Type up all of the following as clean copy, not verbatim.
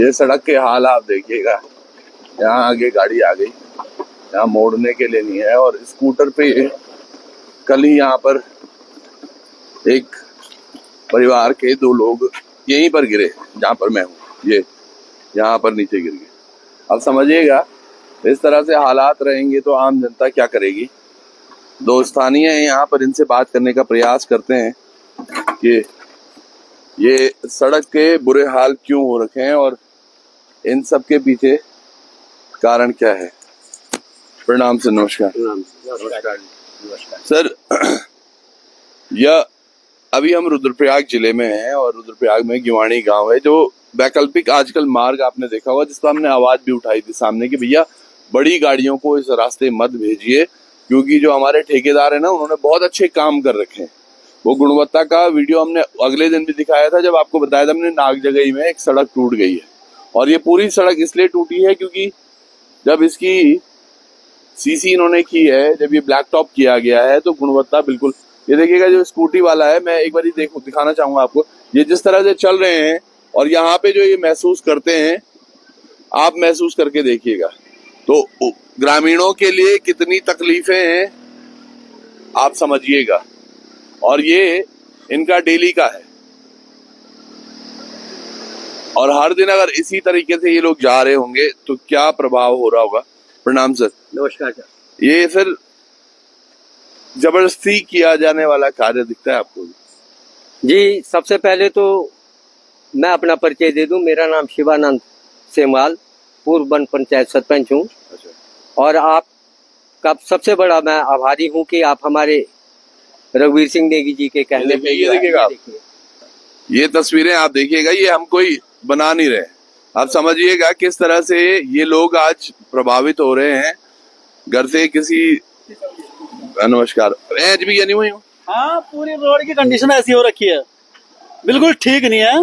ये सड़क के हाल आप देखिएगा। यहाँ आगे गाड़ी आ गई, यहाँ मोड़ने के लिए नहीं है। और स्कूटर पे कल ही यहाँ पर एक परिवार के 2 लोग यहीं पर गिरे, जहाँ पर मैं हूँ, ये यहाँ पर नीचे गिर गए। अब समझिएगा, इस तरह से हालात रहेंगे तो आम जनता क्या करेगी। 2 स्थानीय हैं यहाँ पर, इनसे बात करने का प्रयास करते हैं कि ये सड़क के बुरे हाल क्यों हो रखे हैं और इन सब के पीछे कारण क्या है। प्रणाम सर। नमस्कार। नमस्कार सर। यह अभी हम रुद्रप्रयाग जिले में हैं और रुद्रप्रयाग में गिवाणी गांव है, जो वैकल्पिक आजकल मार्ग आपने देखा होगा, जिस पर हमने आवाज भी उठाई थी सामने कि भैया बड़ी गाड़ियों को इस रास्ते मत भेजिए, क्योंकि जो हमारे ठेकेदार है ना, उन्होंने बहुत अच्छे काम कर रखे हैं। वो गुणवत्ता का वीडियो हमने अगले दिन भी दिखाया था, जब आपको बताया था हमने नागजगई में एक सड़क टूट गई है। और ये पूरी सड़क इसलिए टूटी है क्योंकि जब इसकी सीसी इन्होंने की है, जब ये ब्लैक टॉप किया गया है, तो गुणवत्ता बिल्कुल, ये देखिएगा जो स्कूटी वाला है, मैं एक बार दिखाना चाहूंगा आपको, ये जिस तरह से चल रहे हैं और यहाँ पे जो ये महसूस करते हैं, आप महसूस करके देखिएगा तो ग्रामीणों के लिए कितनी तकलीफें हैं आप समझिएगा। और ये इनका डेली का है और हर दिन अगर इसी तरीके से ये लोग जा रहे होंगे तो क्या प्रभाव हो रहा होगा। प्रणाम सर। नमस्कार सर। ये फिर जबरदस्ती किया जाने वाला कार्य दिखता है आपको? जी, सबसे पहले तो मैं अपना परिचय दे दूं। मेरा नाम शिवानंद सेमवाल, पूर्व वन पंचायत सरपंच हूं। अच्छा। और आपका सबसे बड़ा मैं आभारी हूं कि आप हमारे रघुवीर सिंह नेगी जी के कहने पे ये देखिएगा, ये तस्वीरें आप देखिएगा, ये हम कोई बना नहीं रहे। आप समझिएगा किस तरह से ये लोग आज प्रभावित हो रहे हैं। घर से किसी नमस्कार एच भी नहीं हुई हूँ। हाँ, पूरी रोड की कंडीशन ऐसी हो रखी है, बिल्कुल ठीक नहीं है।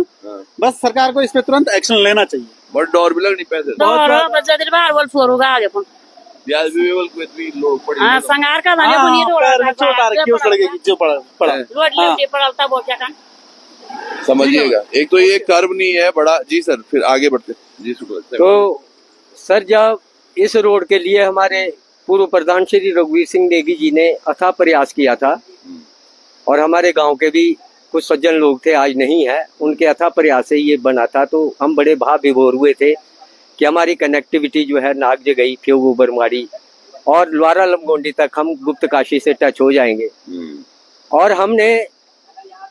बस सरकार को इस पे तुरंत एक्शन लेना चाहिए। बहुत डर भी लगनी पैसे संगार का समझिएगा। एक तो ये कर्व नहीं है बड़ा। जी सर, फिर आगे बढ़ते जी। तो सर, जब इस रोड के लिए हमारे पूर्व प्रधान श्री रघुवीर सिंह नेगी जी ने अथाह प्रयास किया था और हमारे गांव के भी कुछ सज्जन लोग थे, आज नहीं है, उनके अथाह प्रयास से ये बना था, तो हम बड़े भाव विभोर हुए थे कि हमारी कनेक्टिविटी जो है नागजगई, फ्योगो, बरमाड़ी और लवारा लमगोंडी तक हम गुप्त काशी से टच हो जाएंगे। और हमने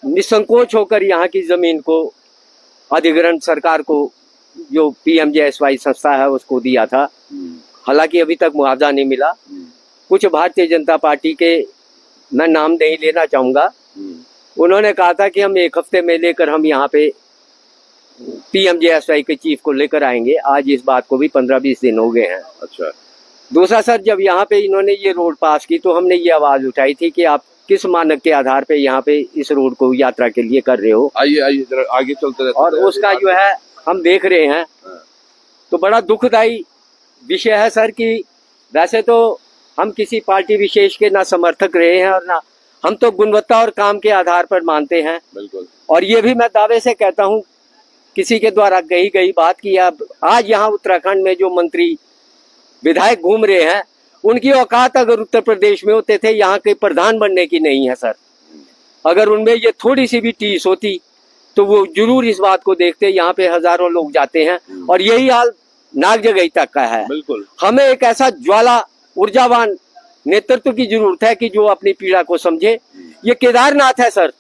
निसंकोच होकर यहाँ की जमीन को अधिग्रहण सरकार को, जो PMJSY संस्था है, उसको दिया था। हालांकि अभी तक मुआवजा नहीं मिला। कुछ भारतीय जनता पार्टी के, मैं नाम नहीं लेना चाहूंगा, उन्होंने कहा था कि हम 1 हफ्ते में लेकर हम यहाँ पे PMJSY के चीफ को लेकर आएंगे। आज इस बात को भी 15-20 दिन हो गए हैं। अच्छा। दूसरा सर, जब यहाँ पे इन्होंने ये रोड पास की तो हमने ये आवाज उठाई थी कि आप किस मानक के आधार पे यहाँ पे इस रोड को यात्रा के लिए कर रहे हो। आइए आइए जरा आगे चलते रहते। और उसका जो है हम देख रहे हैं, तो बड़ा दुखदायी विषय है सर कि वैसे तो हम किसी पार्टी विशेष के ना समर्थक रहे हैं और ना, हम तो गुणवत्ता और काम के आधार पर मानते हैं। बिल्कुल। और ये भी मैं दावे से कहता हूँ, किसी के द्वारा कही गई बात की, अब आज यहाँ उत्तराखंड में जो मंत्री विधायक घूम रहे हैं, उनकी औकात अगर उत्तर प्रदेश में होते थे यहाँ के प्रधान बनने की नहीं है सर। अगर उनमें ये थोड़ी सी भी टीस होती तो वो जरूर इस बात को देखते। यहाँ पे हजारों लोग जाते हैं और यही हाल नागजगई तक का है। बिल्कुल। हमें एक ऐसा ज्वाला ऊर्जावान नेतृत्व की जरूरत है कि जो अपनी पीड़ा को समझे। ये केदारनाथ है सर,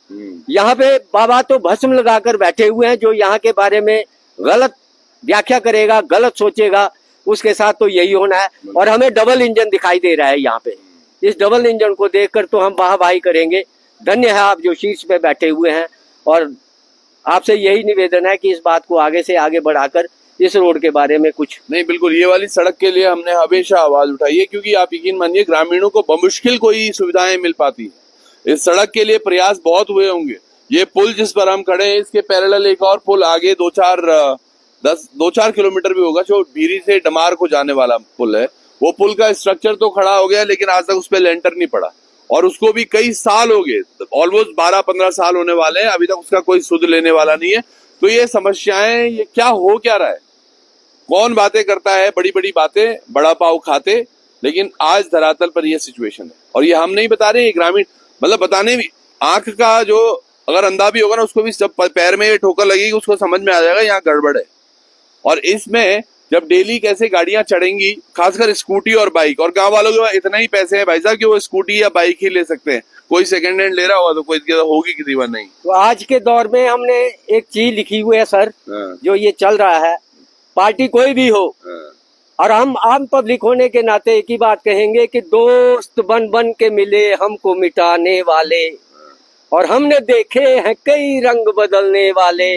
यहाँ पे बाबा तो भस्म लगाकर बैठे हुए हैं। जो यहाँ के बारे में गलत व्याख्या करेगा, गलत सोचेगा, उसके साथ तो यही होना है। और हमें डबल इंजन दिखाई दे रहा है यहाँ पे। इस डबल इंजन को देखकर तो हम वाहवाही करेंगे। धन्य है आप जो शीर्ष पे बैठे हुए हैं। और आपसे यही निवेदन है कि इस बात को आगे से आगे बढ़ाकर इस रोड के बारे में कुछ नहीं। बिल्कुल, ये वाली सड़क के लिए हमने हमेशा आवाज उठाई है, क्योंकि आप यकीन मानिए ग्रामीणों को बमुश्किल कोई सुविधाएं मिल पाती है। इस सड़क के लिए प्रयास बहुत हुए होंगे। ये पुल जिस पर हम खड़े हैं, इसके पैरेलल एक और पुल आगे 2-4 किलोमीटर भी होगा, जो भीरी से डमार को जाने वाला पुल है। वो पुल का स्ट्रक्चर तो खड़ा हो गया, लेकिन आज तक उस पर लेंटर नहीं पड़ा और उसको भी कई साल हो गए, ऑलमोस्ट 12-15 साल होने वाले हैं, अभी तक उसका कोई सुध लेने वाला नहीं है। तो ये समस्याएं, ये क्या हो क्या रहा है? कौन बातें करता है बड़ी बड़ी बातें, बड़ा पाव खाते, लेकिन आज धरातल पर यह सिचुएशन है। और ये हम नहीं बता रहे, ये ग्रामीण मतलब बताने भी, आंख का जो अगर अंधा भी होगा ना, उसको भी जब पैर में ये ठोकर लगेगी उसको समझ में आ जाएगा यहाँ गड़बड़ है। और इसमें जब डेली कैसे गाड़ियां चढ़ेंगी, खासकर स्कूटी और बाइक, और गांव वालों के पास इतना ही पैसे हैं भाई साहब कि वो स्कूटी या बाइक ही ले सकते हैं, कोई सेकंड हैंड ले रहा होगा तो कोई होगी की दीवार नहीं। तो आज के दौर में हमने एक चीज लिखी हुई है सर, जो ये चल रहा है, पार्टी कोई भी हो, और हम आम पब्लिक होने के नाते एक ही बात कहेंगे कि दोस्त बन बन के मिले हमको मिटाने वाले, और हमने देखे हैं कई रंग बदलने वाले,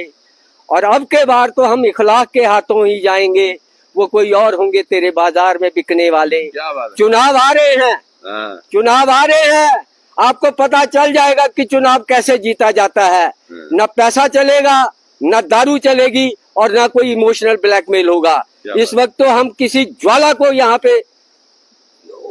और अब के बार तो हम इखलाक के हाथों ही जाएंगे, वो कोई और होंगे तेरे बाजार में बिकने वाले। क्या बात है? चुनाव आ रहे हैं, चुनाव आ रहे हैं, आपको पता चल जाएगा कि चुनाव कैसे जीता जाता है। न पैसा चलेगा, न दारू चलेगी, और न कोई इमोशनल ब्लैकमेल होगा। इस वक्त तो हम किसी ज्वाला को यहाँ पे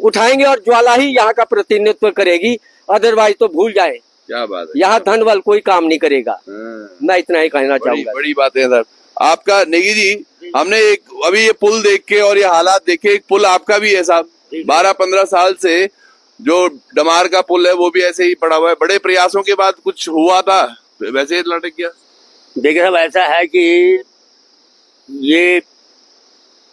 उठाएंगे और ज्वाला ही यहाँ का प्रतिनिधित्व करेगी, अदरवाइज तो भूल जाए। क्या बात है? यहाँ धन बल कोई काम नहीं करेगा। मैं इतना ही कहना चाहूंगा। बड़ी बात है सर आपका। नेगी जी, हमने एक अभी ये पुल देख के और ये हालात देखे, एक पुल आपका भी है साहब, 12-15 साल से जो डमार का पुल है वो भी ऐसे ही पड़ा हुआ है। बड़े प्रयासों के बाद कुछ हुआ था, वैसे ही लटक गया। देखिए साहब, ऐसा है कि ये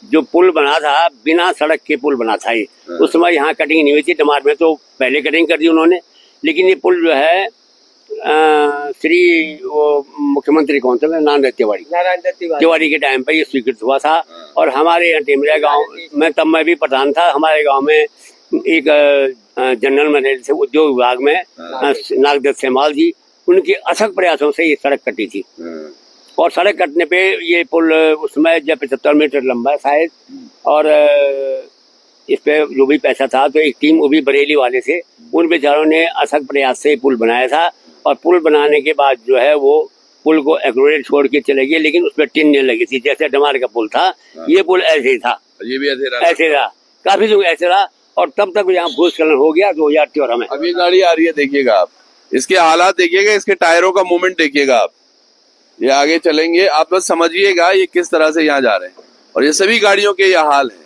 जो पुल बना था, बिना सड़क के पुल बना था ये। उस समय यहाँ कटिंग नहीं हुई थी, डमार में तो पहले कटिंग कर दी उन्होंने। लेकिन ये पुल जो है श्री वो मुख्यमंत्री कौन थे, नारायण तिवारी के टाइम पर ये स्वीकृत हुआ था। और हमारे यहाँ टेमरिया गांव में, तब मैं भी प्रधान था, हमारे गांव में एक जनरल मैनेजर थे उद्योग विभाग में, नागदत्त सेमाल जी, उनके अथक प्रयासों से ये सड़क कटी थी। और सड़क कटने पे ये पुल उसमें जब 75 मीटर लंबा है शायद, और इस पे जो भी पैसा था, तो एक टीम वो भी बरेली वाले थे, उन बेचारों ने अथक प्रयास से पुल बनाया था। और पुल बनाने के बाद जो है वो पुल को एक्रोलेट छोड़ के चले गए, लेकिन उसमें टिन नहीं लगी थी। जैसे डमार का पुल था, ये पुल ऐसे ही था, ये भी ऐसे रहा, काफी लोग ऐसे रहा। और तब तक यहाँ भूस्खलन हो गया 2013 में। अभी गाड़ी आ रही है, देखिएगा आप, इसके हालात देखिएगा, इसके टायरों का मूवमेंट देखिएगा आप, ये आगे चलेंगे, आप बस समझिएगा ये किस तरह से यहाँ जा रहे हैं। और ये सभी गाड़ियों के यह हाल है।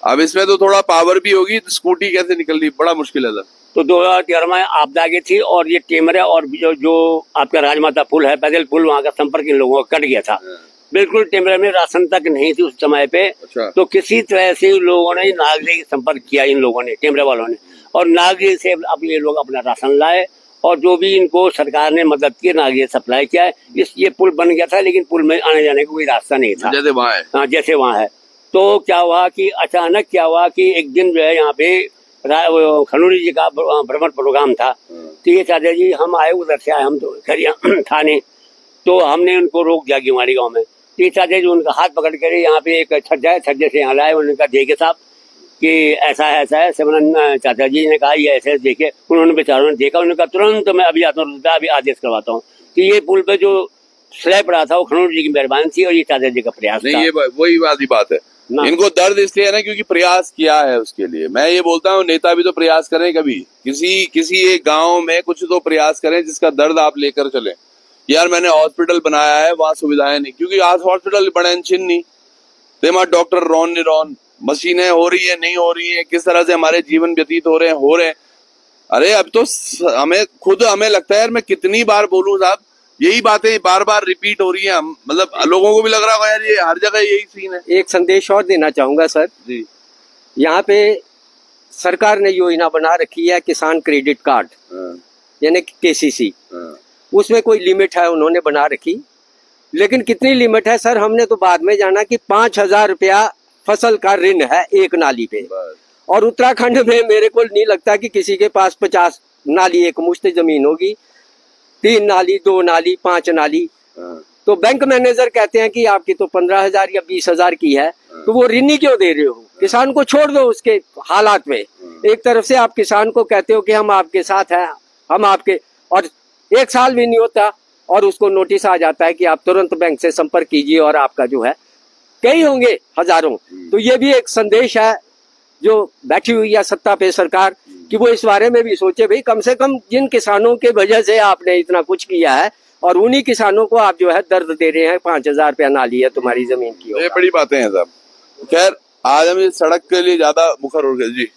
अब इसमें तो थोड़ा पावर भी होगी, तो स्कूटी कैसे निकल रही, बड़ा मुश्किल है। तो 2013 में आपदा की थी, और ये टेमरिया और जो आपका राजमाता पुल है, पैदल पुल, वहाँ का संपर्क इन लोगों का कट गया था। बिल्कुल टेमरिया में राशन तक नहीं थी उस समय पे। अच्छा। तो किसी तरह से लोगों ने नागरिक संपर्क किया, इन लोगों ने, टेमरिया वालों ने, और नागरिक से अब ये लोग अपना राशन लाए, और जो भी इनको सरकार ने मदद की, नागरिक सप्लाई किया है। ये पुल बन गया था, लेकिन पुल में आने जाने का कोई रास्ता नहीं था, जैसे वहाँ है। हाँ, जैसे वहाँ है। तो क्या हुआ कि अचानक क्या हुआ कि एक दिन जो है यहाँ पे खनूरी जी का भ्रमण प्रोग्राम था। तो ये चाचा जी, हम आए, उधर से आए, हम तो खरिया थाने, तो हमने उनको रोक दिया गिवाड़ी गाँव में। तो ये चाचा जी उनका हाथ पकड़ कर यहाँ पे एक छज्जा है, छज्जे से यहाँ लाए, उन्होंने कहा देखिए साहब कि ऐसा है, ऐसा है। चाचा जी ने कहा ये ऐसे देखे, उन्होंने बेचारों ने देखा, उन्होंने कहा तुरंत मैं अभी आता हूँ, अभी आदेश करवाता हूँ। कि ये पुल पे जो स्लैब रहा था वो खनूर जी की मेहरबानी थी, और ये चाचा जी का प्रयास था। ये वही बात है, इनको दर्द इसलिए है ना क्योंकि प्रयास किया है उसके लिए। मैं ये बोलता हूँ नेता भी तो प्रयास करें, कभी किसी एक गांव में कुछ तो प्रयास करें जिसका दर्द आप लेकर चले। यार मैंने हॉस्पिटल बनाया है, वहां सुविधाएं नहीं, क्योंकि आज हॉस्पिटल बड़े छिन नहीं, तेमा डॉक्टर रॉन नहीं रॉन, मशीनें हो रही है नहीं हो रही है, किस तरह से हमारे जीवन व्यतीत हो रहे हैं। अरे अब तो हमें लगता है यार, मैं कितनी बार बोलूं साहब, यही बातें बार बार रिपीट हो रही है। मतलब लोगों को भी लग रहा होगा यार ये हर जगह यही सीन है। एक संदेश और देना चाहूंगा सर जी। यहाँ पे सरकार ने योजना बना रखी है किसान क्रेडिट कार्ड, यानी KCC। उसमें कोई लिमिट है उन्होंने बना रखी, लेकिन कितनी लिमिट है सर, हमने तो बाद में जाना कि 5,000 रुपया फसल का ऋण है एक नाली पे। और उत्तराखंड में मेरे को नहीं लगता कि किसी के पास 50 नाली एक मुश्त जमीन होगी, 3 नाली, 2 नाली, 5 नाली। तो बैंक मैनेजर कहते हैं कि आपकी तो 15,000 या 20,000 की है, तो वो ऋण क्यों दे रहे हो? किसान को छोड़ दो उसके हालात में। एक तरफ से आप किसान को कहते हो कि हम आपके साथ हैं, हम आपके, और 1 साल भी नहीं होता और उसको नोटिस आ जाता है कि आप तुरंत बैंक से संपर्क कीजिए और आपका जो है, कई होंगे हजारों। तो ये भी एक संदेश है जो बैठी हुई है सत्ता पे सरकार, कि वो इस बारे में भी सोचे, भाई कम से कम जिन किसानों के वजह से आपने इतना कुछ किया है और उन्हीं किसानों को आप जो है दर्द दे रहे हैं। 5,000 रुपया नाली है तुम्हारी जमीन की। ये बड़ी बातें हैं साहब। खैर आज हम इस सड़क के लिए ज्यादा मुखर हो गए जी।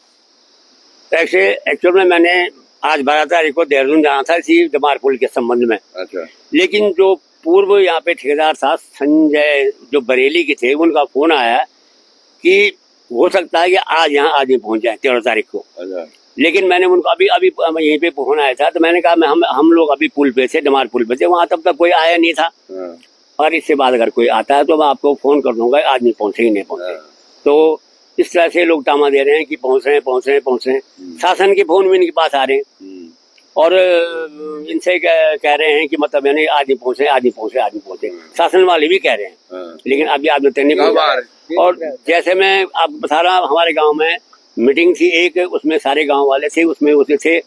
ऐसे एक्चुअल में मैंने आज 12 तारीख को देहरादून जाना था इसी डमार पुल के संबंध में। अच्छा। लेकिन जो पूर्व यहाँ पे ठेकेदार था संजय जो बरेली के थे, उनका फोन आया कि हो सकता है कि आज यहाँ आदमी पहुंच जाए 13 तारीख को। अच्छा। लेकिन मैंने उनको अभी यहीं पे फोन आया था, तो मैंने कहा हम लोग अभी पुल पे थे, डमार पुल पे थे, वहां तब तक कोई आया नहीं था। और इसके बाद अगर कोई आता है तो मैं आपको फोन कर दूंगा, आज नहीं पहुंचे ही नहीं पहुंचे। तो इस तरह से लोग तामा दे रहे हैं कि पहुंच रहे हैं। शासन के फोन भी इनके पास आ रहे हैं और इनसे कह रहे हैं कि मतलब यानी आज नहीं पहुंचे। शासन वाले भी कह रहे हैं, लेकिन अभी आदमी तक नहीं पहुंचा। और जैसे मैं आप बता रहा, हमारे गांव में मीटिंग थी एक, उसमें सारे गांव वाले थे, उसमें उसके थे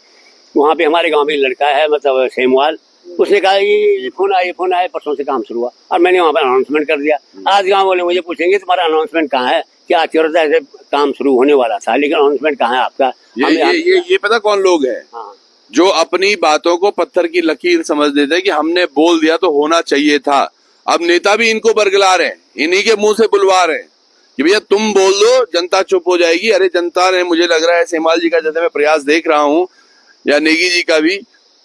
वहाँ पे हमारे गांव में लड़का है मतलब सेमवाल, उसने कहा ये फोन आए परसों से काम शुरू हुआ और मैंने वहाँ पर अनाउंसमेंट कर दिया। आज गांव वाले मुझे पूछेंगे तुम्हारा अनाउंसमेंट कहाँ है, क्या 13 तारीख से काम शुरू होने वाला था, लेकिन अनाउंसमेंट कहाँ है आपका? ये पता कौन लोग हैं? हाँ। जो अपनी बातों को पत्थर की लकीर समझ लेते हैं कि हमने बोल दिया तो होना चाहिए था। अब नेता भी इनको बरगला रहे हैं, इन्हीं के मुंह से बुलवा रहे हैं कि भैया तुम बोल दो जनता चुप हो जाएगी। अरे जनता ने, मुझे लग रहा है सेमाल जी का जैसे मैं प्रयास देख रहा हूं या नेगी जी का भी,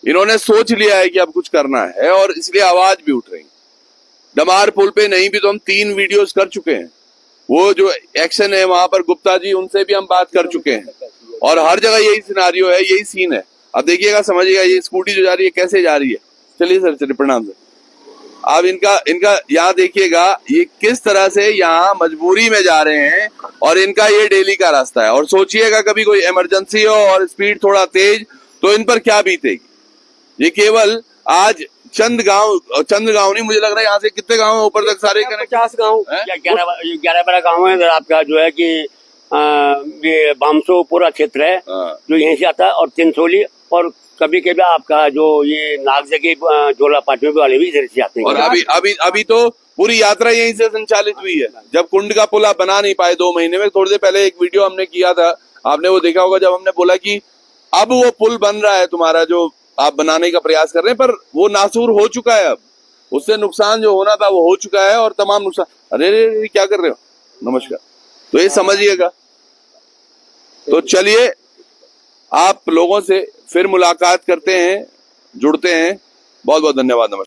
इन्होंने सोच लिया है कि अब कुछ करना है और इसलिए आवाज भी उठ रही। डमार पुल पे नहीं भी तो हम 3 वीडियोस कर चुके हैं। वो जो एक्शन है वहां पर गुप्ता जी, उनसे भी हम बात कर चुके हैं और हर जगह यही सिनारियो है, यही सीन है। अब देखिएगा, समझिएगा, ये स्कूटी जो जा रही है कैसे जा रही है। चलिए सर, चलिए प्रणाम सर। अब इनका यहाँ देखिएगा ये किस तरह से यहाँ मजबूरी में जा रहे हैं और इनका ये डेली का रास्ता है। और सोचिएगा कभी कोई इमरजेंसी हो और स्पीड थोड़ा तेज तो इन पर क्या बीतेगी। ये केवल आज चंद गांव नहीं, मुझे लग रहा है यहाँ से कितने गांव ऊपर तक सारे 50 गाँव, 11-12 गाँव है आपका, जो है कि ये बामसो पूरा क्षेत्र है जो यहीं से आता है, और तिनसोली, और कभी कभी आपका जो ये नागजगी झोला पाटियों वाले भी इधर से आते हैं। और अभी तो पूरी यात्रा यहीं से संचालित हुई है। जब कुंड का पुल आप बना नहीं पाए 2 महीने में, थोड़ी देर पहले एक वीडियो हमने किया था, आपने वो देखा होगा, जब हमने बोला कि अब वो पुल बन रहा है तुम्हारा जो आप बनाने का प्रयास कर रहे हैं, पर वो नासूर हो चुका है। अब उससे नुकसान जो होना था वो हो चुका है और तमाम नुकसान। अरे क्या कर रहे हो, नमस्कार। तो ये समझिएगा। तो चलिए, आप लोगों से फिर मुलाकात करते हैं, जुड़ते हैं। बहुत बहुत धन्यवाद, नमस्कार।